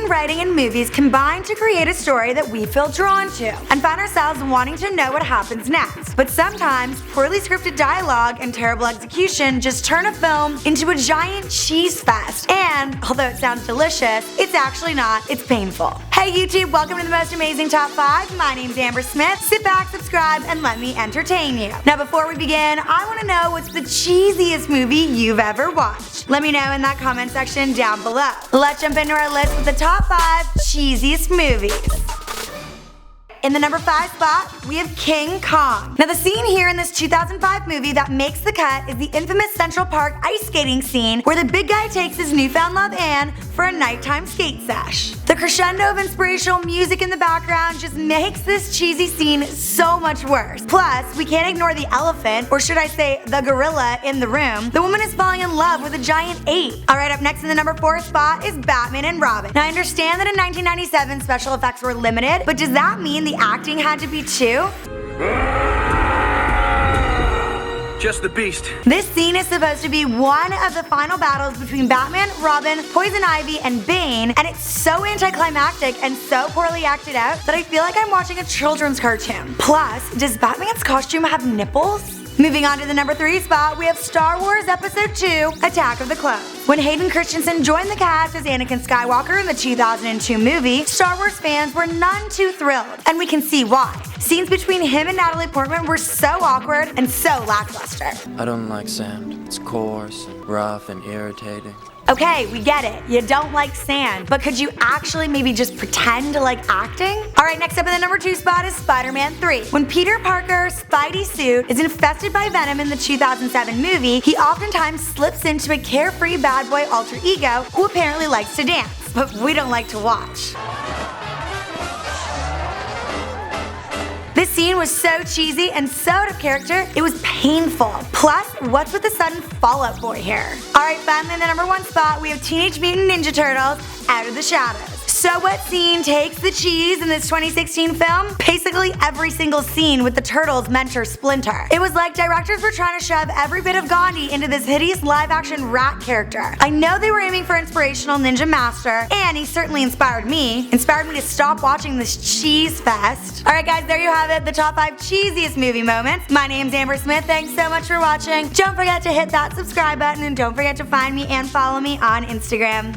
and writing in movies combine to create a story that we feel drawn to and find ourselves wanting to know what happens next. But sometimes, poorly scripted dialogue and terrible execution just turn a film into a giant cheese fest. And, although it sounds delicious, it's actually not, it's painful. Hey YouTube, welcome to the most amazing top 5. My name's Amber Smith. Sit back, subscribe, and let me entertain you. Now before we begin, I want to know what's the cheesiest movie you've ever watched. Let me know in that comment section down below. Let's jump into our list with the top 5 cheesiest movies. In the number 5 spot, we have King Kong. Now the scene here in this 2005 movie that makes the cut is the infamous Central Park ice skating scene where the big guy takes his newfound love Anne for a nighttime skate sesh. The crescendo of inspirational music in the background just makes this cheesy scene so much worse. Plus, we can't ignore the elephant, or should I say the gorilla, in the room. The woman is falling in love with a giant ape. Alright, up next in the number 4 spot is Batman and Robin. Now I understand that in 1997 special effects were limited, but does that mean the acting had to be too? Just the beast. This scene is supposed to be one of the final battles between Batman, Robin, Poison Ivy, and Bane, and it's so anticlimactic and so poorly acted out that I feel like I'm watching a children's cartoon. Plus, does Batman's costume have nipples? Moving on to the number 3 spot, we have Star Wars Episode 2, Attack of the Clones. When Hayden Christensen joined the cast as Anakin Skywalker in the 2002 movie, Star Wars fans were none too thrilled, and we can see why. Scenes between him and Natalie Portman were so awkward and so lackluster. I don't like sand. It's coarse and rough and irritating. Okay, we get it. You don't like sand, but could you actually maybe just pretend to like acting? Alright, next up in the number 2 spot is SpiderMan 3. When Peter Parker's Spidey suit is infested by venom in the 2007 movie, he oftentimes slips into a carefree bad boy alter ego who apparently likes to dance, but we don't like to watch. This scene was so cheesy and so out of character, it was painful. Plus, what's with the sudden Fall Out Boy here? Alright, finally in the number 1 spot, we have Teenage Mutant Ninja Turtles, Out of the Shadows. So what scene takes the cheese in this 2016 film? Basically every single scene with the Turtles' mentor Splinter. It was like directors were trying to shove every bit of Gandhi into this hideous live-action rat character. I know they were aiming for inspirational ninja master, and he certainly inspired me to stop watching this cheese fest. Alright guys, there you have it, the top 5 cheesiest movie moments. My name's Amber Smith, thanks so much for watching. Don't forget to hit that subscribe button, and don't forget to find me and follow me on Instagram.